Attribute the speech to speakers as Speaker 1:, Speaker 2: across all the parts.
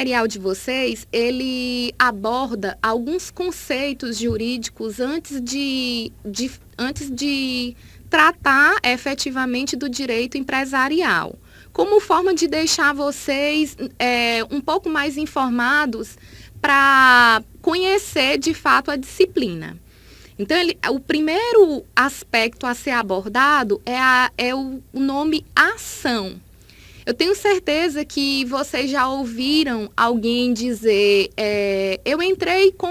Speaker 1: material de vocês, ele aborda alguns conceitos jurídicos antes de tratar efetivamente do direito empresarial, como forma de deixar vocês um pouco mais informados para conhecer de fato a disciplina. Então, o primeiro aspecto a ser abordado é o nome ação. Eu tenho certeza que vocês já ouviram alguém dizer, eu entrei com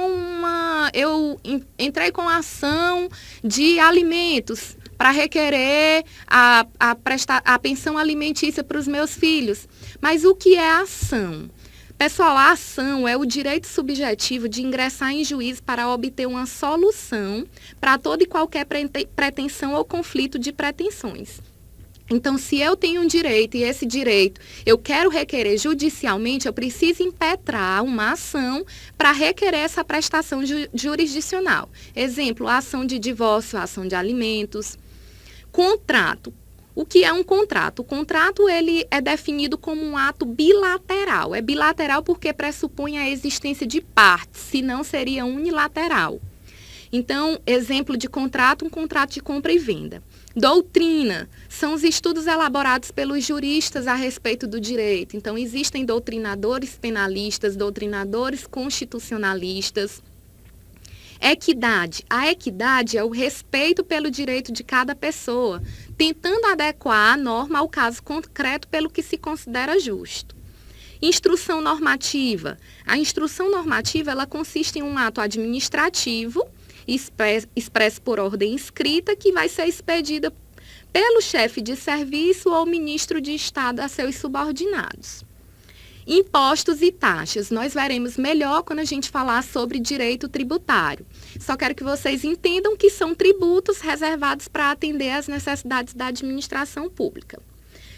Speaker 1: ação de alimentos para requerer a pensão alimentícia para os meus filhos. Mas o que é ação? Pessoal, a ação é o direito subjetivo de ingressar em juízo para obter uma solução para toda e qualquer pretensão ou conflito de pretensões. Então, se eu tenho um direito e esse direito eu quero requerer judicialmente, eu preciso impetrar uma ação para requerer essa prestação jurisdicional. Exemplo, a ação de divórcio, a ação de alimentos. Contrato. O que é um contrato? O contrato ele é definido como um ato bilateral. É bilateral porque pressupõe a existência de partes, senão seria unilateral. Então, exemplo de contrato, um contrato de compra e venda. Doutrina, são os estudos elaborados pelos juristas a respeito do direito. Então, existem doutrinadores penalistas, doutrinadores constitucionalistas. Equidade, a equidade é o respeito pelo direito de cada pessoa, tentando adequar a norma ao caso concreto pelo que se considera justo. Instrução normativa, a instrução normativa ela consiste em um ato administrativo, expresso por ordem escrita, que vai ser expedida pelo chefe de serviço ou ministro de Estado a seus subordinados. Impostos e taxas, nós veremos melhor quando a gente falar sobre direito tributário. Só quero que vocês entendam que são tributos reservados para atender às necessidades da administração pública.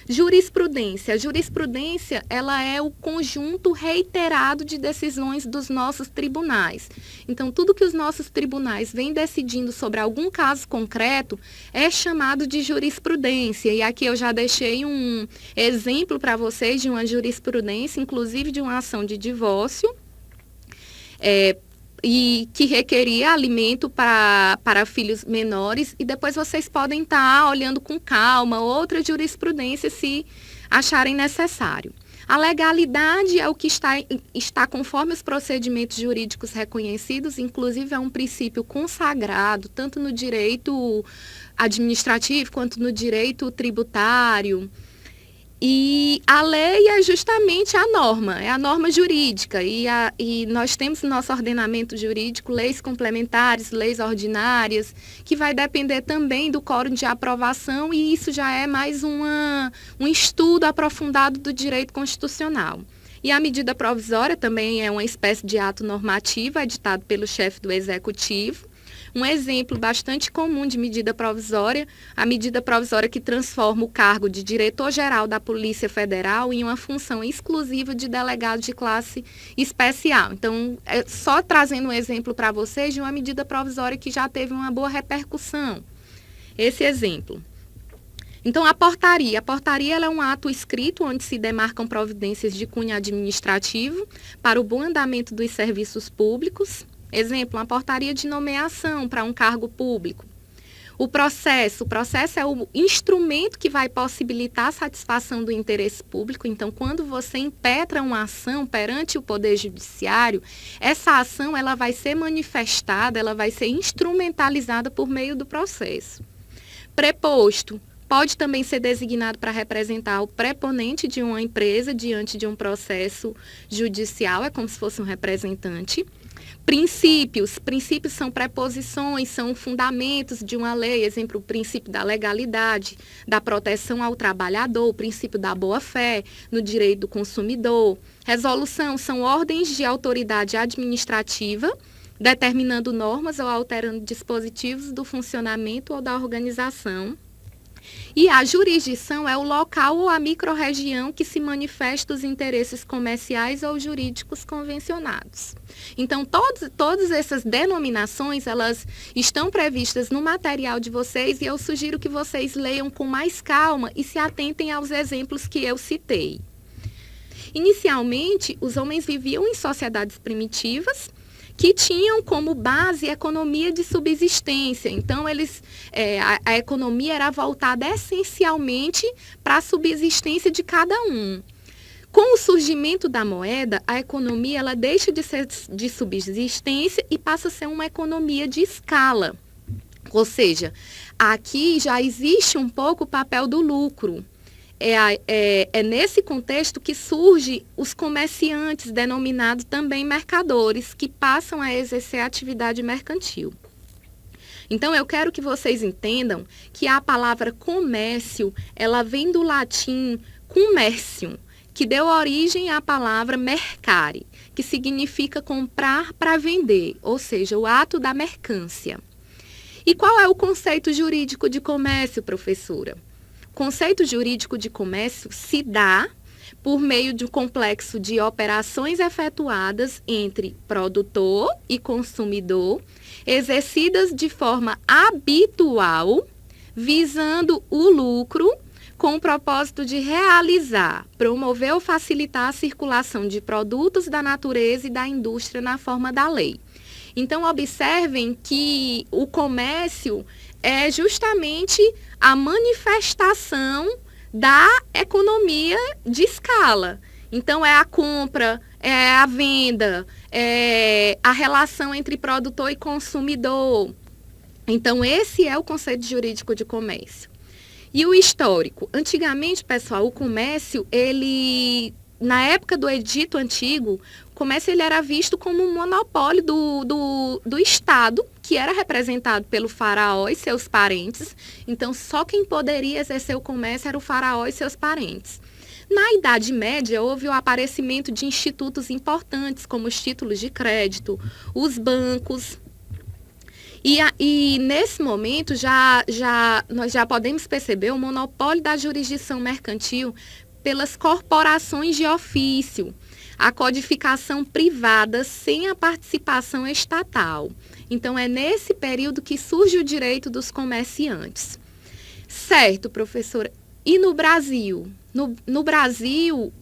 Speaker 1: Jurisprudência. A jurisprudência ela é o conjunto reiterado de decisões dos nossos tribunais. Então, tudo que os nossos tribunais vêm decidindo sobre algum caso concreto é chamado de jurisprudência. E aqui eu já deixei um exemplo para vocês de uma jurisprudência, inclusive de uma ação de divórcio, e que requeria alimento para filhos menores, e depois vocês podem estar olhando com calma outra jurisprudência se acharem necessário. A legalidade é o que está conforme os procedimentos jurídicos reconhecidos, inclusive é um princípio consagrado tanto no direito administrativo quanto no direito tributário. E a lei é justamente a norma, é a norma jurídica. E nós temos no nosso ordenamento jurídico leis complementares, leis ordinárias, que vai depender também do quórum de aprovação, e isso já é mais um estudo aprofundado do direito constitucional. E a medida provisória também é uma espécie de ato normativo editado pelo chefe do Executivo. Um exemplo bastante comum de medida provisória, a medida provisória que transforma o cargo de diretor-geral da Polícia Federal em uma função exclusiva de delegado de classe especial. Então, só trazendo um exemplo para vocês de uma medida provisória que já teve uma boa repercussão. Esse exemplo. Então, a portaria ela é um ato escrito onde se demarcam providências de cunho administrativo para o bom andamento dos serviços públicos. Exemplo, uma portaria de nomeação para um cargo público. O processo é o instrumento que vai possibilitar a satisfação do interesse público. Então, quando você impetra uma ação perante o Poder Judiciário, essa ação ela vai ser manifestada, ela vai ser instrumentalizada por meio do processo. Preposto pode também ser designado para representar o preponente de uma empresa diante de um processo judicial, é como se fosse um representante. Princípios são preposições, são fundamentos de uma lei, exemplo, o princípio da legalidade, da proteção ao trabalhador, o princípio da boa-fé, no direito do consumidor. Resolução são ordens de autoridade administrativa, determinando normas ou alterando dispositivos do funcionamento ou da organização. E a jurisdição é o local ou a microrregião que se manifesta os interesses comerciais ou jurídicos convencionados. Então, todas essas denominações, elas estão previstas no material de vocês, e eu sugiro que vocês leiam com mais calma e se atentem aos exemplos que eu citei. Inicialmente, os homens viviam em sociedades primitivas, que tinham como base a economia de subsistência. Então, a economia era voltada essencialmente para a subsistência de cada um. Com o surgimento da moeda, a economia ela deixa de ser de subsistência e passa a ser uma economia de escala. Ou seja, aqui já existe um pouco o papel do lucro. É nesse contexto que surgem os comerciantes, denominados também mercadores, que passam a exercer a atividade mercantil. Então, eu quero que vocês entendam que a palavra comércio, ela vem do latim commercium, que deu origem à palavra mercare, que significa comprar para vender, ou seja, o ato da mercância. E qual é o conceito jurídico de comércio, professora? O conceito jurídico de comércio se dá por meio de um complexo de operações efetuadas entre produtor e consumidor, exercidas de forma habitual, visando o lucro, com o propósito de realizar, promover ou facilitar a circulação de produtos da natureza e da indústria na forma da lei. Então, observem que o comércio é justamente a manifestação da economia de escala. Então, é a compra, é a venda, é a relação entre produtor e consumidor. Então, esse é o conceito jurídico de comércio. E o histórico? Antigamente, pessoal, o comércio, na época do Egito Antigo, o comércio ele era visto como um monopólio do Estado, que era representado pelo faraó e seus parentes. Então, só quem poderia exercer o comércio era o faraó e seus parentes. Na Idade Média, houve o aparecimento de institutos importantes, como os títulos de crédito, os bancos. E nesse momento, nós já podemos perceber o monopólio da jurisdição mercantil pelas corporações de ofício, a codificação privada sem a participação estatal. Então, é nesse período que surge o direito dos comerciantes. Certo, professora. E no Brasil? No Brasil,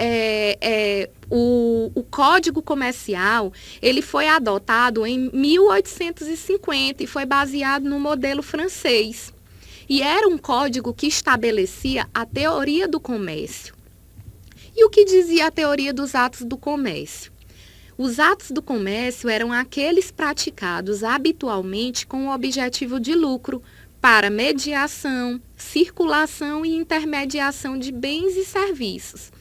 Speaker 1: o Código Comercial ele foi adotado em 1850 e foi baseado no modelo francês. E era um código que estabelecia a teoria do comércio. E o que dizia a teoria dos atos do comércio? Os atos do comércio eram aqueles praticados habitualmente com o objetivo de lucro, para mediação, circulação e intermediação de bens e serviços.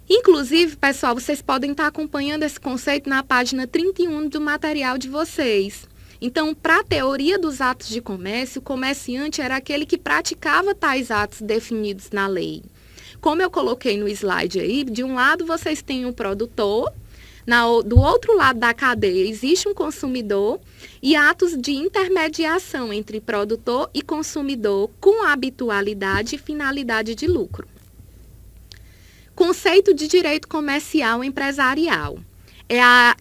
Speaker 1: Inclusive, pessoal, vocês podem estar acompanhando esse conceito na página 31 do material de vocês. Então, para a teoria dos atos de comércio, o comerciante era aquele que praticava tais atos definidos na lei. Como eu coloquei no slide aí, de um lado vocês têm o produtor, do outro lado da cadeia existe um consumidor e atos de intermediação entre produtor e consumidor com habitualidade e finalidade de lucro. Conceito de direito comercial empresarial.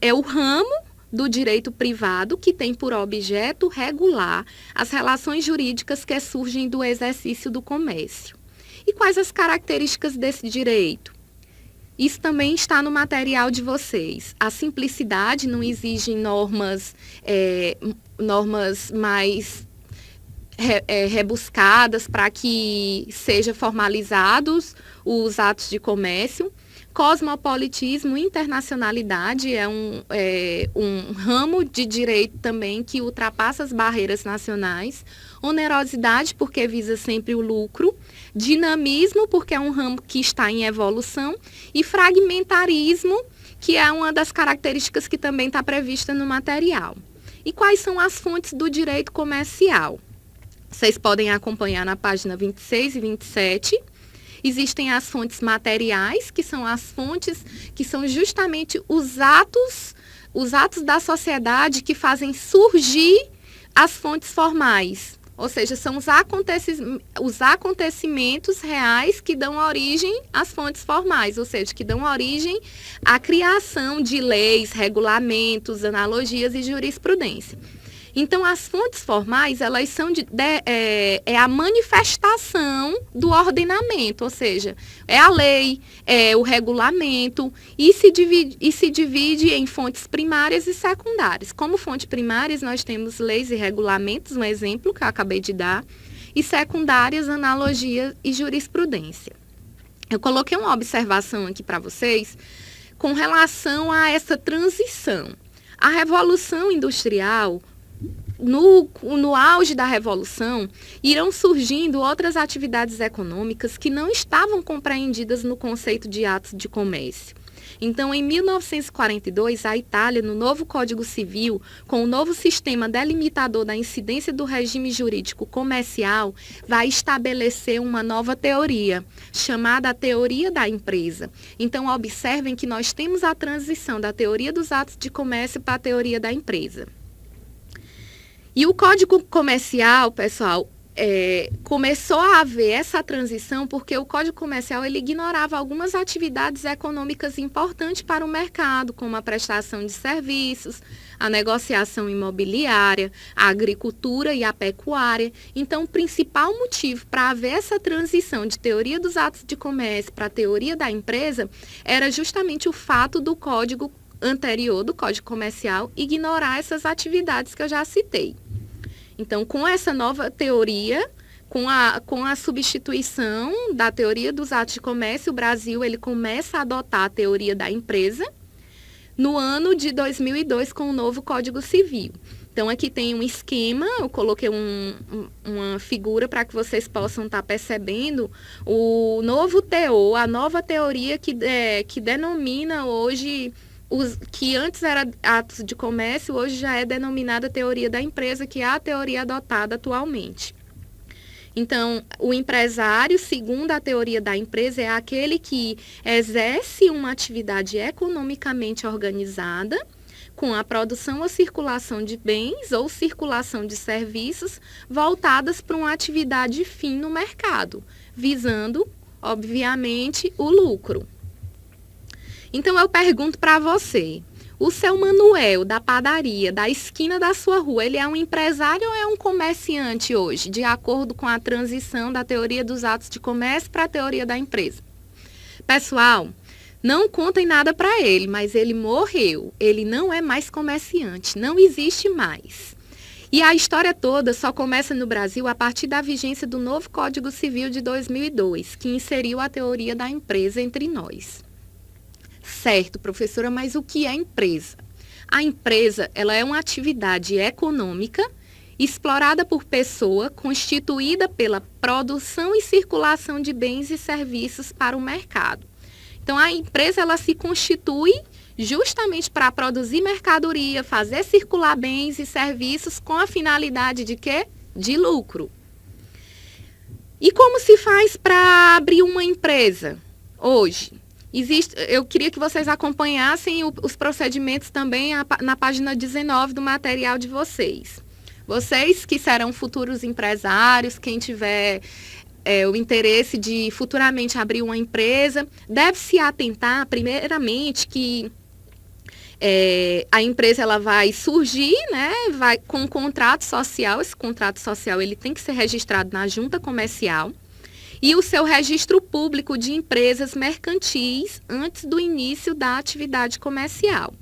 Speaker 1: É o ramo do direito privado que tem por objeto regular as relações jurídicas que surgem do exercício do comércio. E quais as características desse direito? Isso também está no material de vocês. A simplicidade não exige normas mais rebuscadas para que sejam formalizados os atos de comércio. Cosmopolitismo, internacionalidade é um ramo de direito também que ultrapassa as barreiras nacionais. Onerosidade, porque visa sempre o lucro. Dinamismo, porque é um ramo que está em evolução. E fragmentarismo, que é uma das características que também está prevista no material. E quais são as fontes do direito comercial? Vocês podem acompanhar na página 26 e 27. Existem as fontes materiais, que são as fontes que são justamente os atos da sociedade que fazem surgir as fontes formais. Ou seja, são os acontecimentos reais que dão origem às fontes formais, ou seja, que dão origem à criação de leis, regulamentos, analogias e jurisprudência. Então, as fontes formais, elas são a manifestação do ordenamento, ou seja, é a lei, é o regulamento, e se divide em fontes primárias e secundárias. Como fontes primárias, nós temos leis e regulamentos, um exemplo que eu acabei de dar, e secundárias, analogia e jurisprudência. Eu coloquei uma observação aqui para vocês com relação a essa transição. A Revolução Industrial, no auge da Revolução, irão surgindo outras atividades econômicas que não estavam compreendidas no conceito de atos de comércio. Então, em 1942, a Itália, no novo Código Civil, com o novo sistema delimitador da incidência do regime jurídico comercial, vai estabelecer uma nova teoria, chamada a teoria da empresa. Então, observem que nós temos a transição da teoria dos atos de comércio para a teoria da empresa. E o Código Comercial, pessoal, começou a haver essa transição porque o Código Comercial ele ignorava algumas atividades econômicas importantes para o mercado, como a prestação de serviços, a negociação imobiliária, a agricultura e a pecuária. Então, o principal motivo para haver essa transição de teoria dos atos de comércio para a teoria da empresa era justamente o fato do Código anterior, do Código Comercial, ignorar essas atividades que eu já citei. Então, com essa nova teoria, com a substituição da teoria dos atos de comércio, o Brasil ele começa a adotar a teoria da empresa no ano de 2002 com o novo Código Civil. Então, aqui tem um esquema, eu coloquei uma figura para que vocês possam estar percebendo o novo teor, a nova teoria que denomina hoje... que antes era atos de comércio, hoje já é denominada teoria da empresa, que é a teoria adotada atualmente. Então, o empresário, segundo a teoria da empresa, é aquele que exerce uma atividade economicamente organizada, com a produção ou circulação de bens ou circulação de serviços voltadas para uma atividade fim no mercado, visando, obviamente, o lucro. Então, eu pergunto para você, o seu Manuel da padaria, da esquina da sua rua, ele é um empresário ou é um comerciante hoje, de acordo com a transição da teoria dos atos de comércio para a teoria da empresa? Pessoal, não contem nada para ele, mas ele morreu, ele não é mais comerciante, não existe mais. E a história toda só começa no Brasil a partir da vigência do novo Código Civil de 2002, que inseriu a teoria da empresa entre nós. Certo, professora, mas o que é empresa? A empresa, ela é uma atividade econômica explorada por pessoa, constituída pela produção e circulação de bens e serviços para o mercado. Então, a empresa, ela se constitui justamente para produzir mercadoria, fazer circular bens e serviços com a finalidade de quê? De lucro. E como se faz para abrir uma empresa hoje? Eu queria que vocês acompanhassem os procedimentos também na página 19 do material de vocês. Vocês que serão futuros empresários, quem tiver o interesse de futuramente abrir uma empresa, deve se atentar, primeiramente, que a empresa ela vai surgir, né, vai com um contrato social. Esse contrato social ele tem que ser registrado na junta comercial. E o seu registro público de empresas mercantis antes do início da atividade comercial.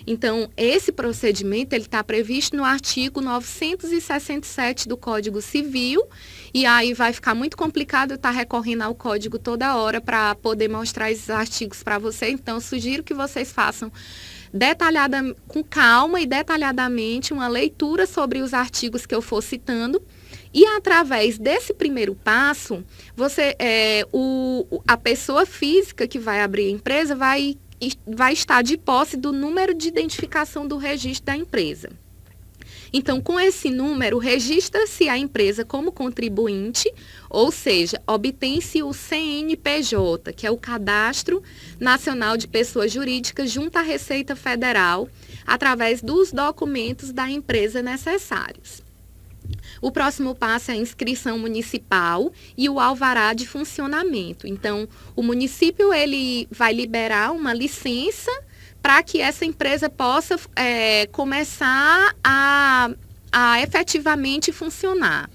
Speaker 1: Então, esse procedimento está previsto no artigo 967 do Código Civil, e aí vai ficar muito complicado eu estar recorrendo ao código toda hora para poder mostrar esses artigos para vocês. Então, eu sugiro que vocês façam com calma e detalhadamente uma leitura sobre os artigos que eu for citando. E através desse primeiro passo, a pessoa física que vai abrir a empresa vai estar de posse do número de identificação do registro da empresa. Então, com esse número, registra-se a empresa como contribuinte, ou seja, obtém-se o CNPJ, que é o Cadastro Nacional de Pessoas Jurídicas, junto à Receita Federal, através dos documentos da empresa necessários. O próximo passo é a inscrição municipal e o alvará de funcionamento. Então, o município ele vai liberar uma licença para que essa empresa possa começar a a efetivamente funcionar.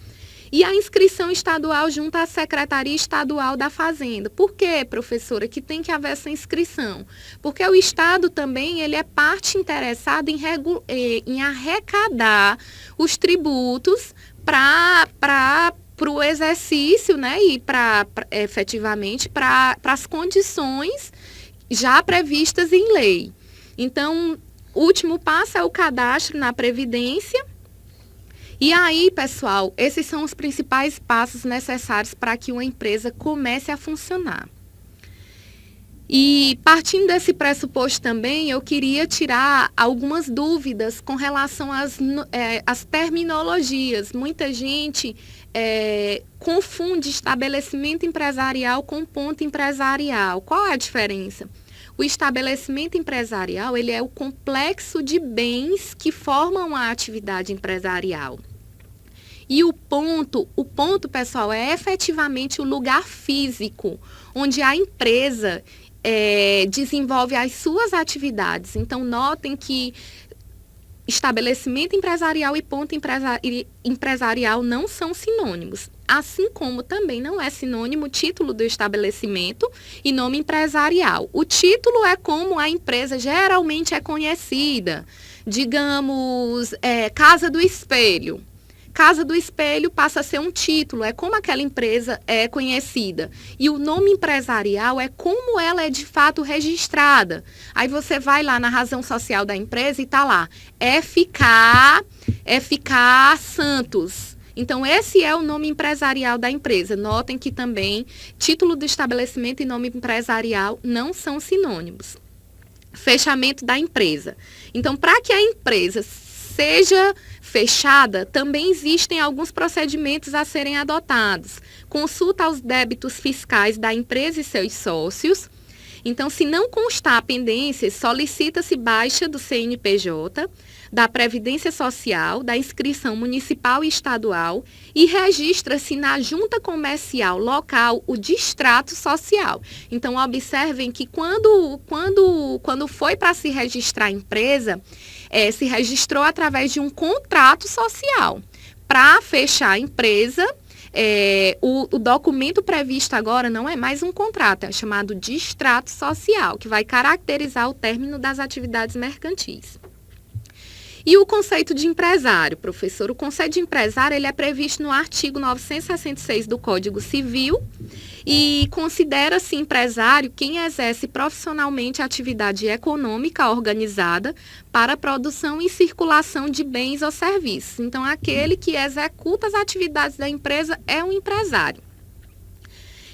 Speaker 1: E a inscrição estadual junto à Secretaria Estadual da Fazenda. Por quê, professora, que tem que haver essa inscrição? Porque o Estado também ele é parte interessada em arrecadar os tributos para o exercício, né, e efetivamente para as condições já previstas em lei. Então, o último passo é o cadastro na Previdência. E aí, pessoal, esses são os principais passos necessários para que uma empresa comece a funcionar. E partindo desse pressuposto também, eu queria tirar algumas dúvidas com relação às terminologias. Muita gente confunde estabelecimento empresarial com ponto empresarial. Qual é a diferença? O estabelecimento empresarial, ele é o complexo de bens que formam a atividade empresarial. E o ponto, pessoal, é efetivamente o lugar físico onde a empresa desenvolve as suas atividades. Então, notem que estabelecimento empresarial e ponto empresarial não são sinônimos. Assim como também não é sinônimo título do estabelecimento e nome empresarial. O título é como a empresa geralmente é conhecida. Digamos, Casa do Espelho. Casa do Espelho passa a ser um título, é como aquela empresa é conhecida. E o nome empresarial é como ela é de fato registrada. Aí você vai lá na razão social da empresa e está lá, FK Santos. Então, esse é o nome empresarial da empresa. Notem que também título do estabelecimento e nome empresarial não são sinônimos. Fechamento da empresa. Então, para que a empresa seja fechada, também existem alguns procedimentos a serem adotados. Consulta aos débitos fiscais da empresa e seus sócios. Então, se não constar pendências, solicita-se baixa do CNPJ, da Previdência Social, da inscrição municipal e estadual e registra-se na junta comercial local o distrato social. Então, observem que quando foi para se registrar a empresa, se registrou através de um contrato social. Para fechar a empresa, o documento previsto agora não é mais um contrato, é chamado distrato social, que vai caracterizar o término das atividades mercantis. E o conceito de empresário, professor? O conceito de empresário ele é previsto no artigo 966 do Código Civil e considera-se empresário quem exerce profissionalmente atividade econômica organizada para a produção e circulação de bens ou serviços. Então, aquele que executa as atividades da empresa é um empresário.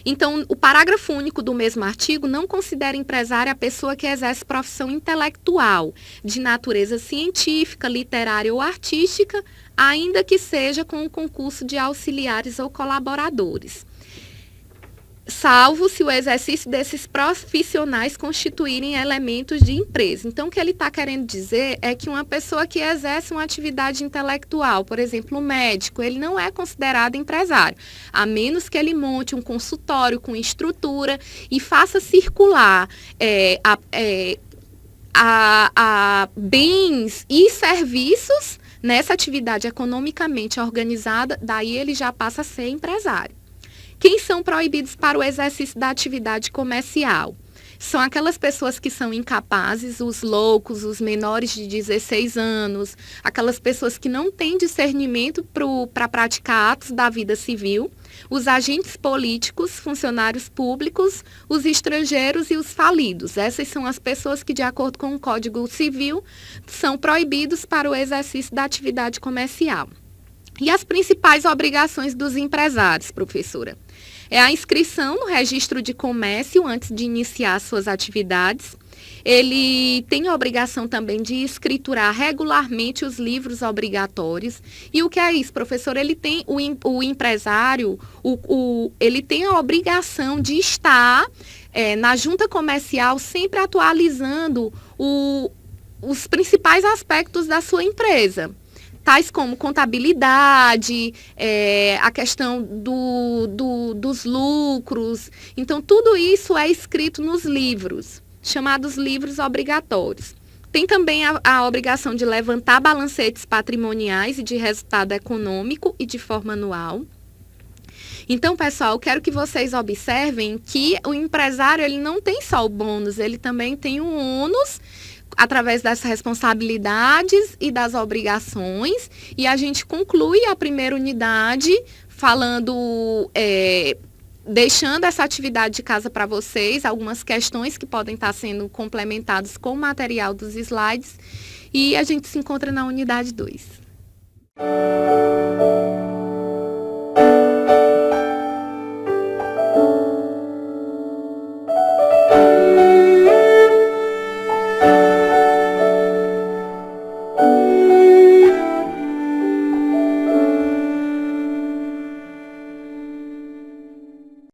Speaker 1: Então, o parágrafo único do mesmo artigo não considera empresária a pessoa que exerce profissão intelectual, de natureza científica, literária ou artística, ainda que seja com o concurso de auxiliares ou colaboradores, salvo se o exercício desses profissionais constituírem elementos de empresa. Então, o que ele está querendo dizer é que uma pessoa que exerce uma atividade intelectual, por exemplo, um médico, ele não é considerado empresário, a menos que ele monte um consultório com estrutura e faça circular bens e serviços nessa atividade economicamente organizada, daí ele já passa a ser empresário. Quem são proibidos para o exercício da atividade comercial? São aquelas pessoas que são incapazes, os loucos, os menores de 16 anos, aquelas pessoas que não têm discernimento para praticar atos da vida civil, os agentes políticos, funcionários públicos, os estrangeiros e os falidos. Essas são as pessoas que, de acordo com o Código Civil, são proibidos para o exercício da atividade comercial. E as principais obrigações dos empresários, professora? É a inscrição no registro de comércio antes de iniciar suas atividades. Ele tem a obrigação também de escriturar regularmente os livros obrigatórios. E o que é isso, professor? Ele tem, o empresário, ele tem a obrigação de estar na junta comercial sempre atualizando os principais aspectos da sua empresa. Tais como contabilidade, a questão dos lucros. Então, tudo isso é escrito nos livros, chamados livros obrigatórios. Tem também a obrigação de levantar balancetes patrimoniais e de resultado econômico e de forma anual. Então, pessoal, quero que vocês observem que o empresário ele não tem só o bônus, ele também tem o ônus através das responsabilidades e das obrigações. E a gente conclui a primeira unidade falando, deixando essa atividade de casa para vocês, algumas questões que podem estar sendo complementadas com o material dos slides. E a gente se encontra na unidade 2.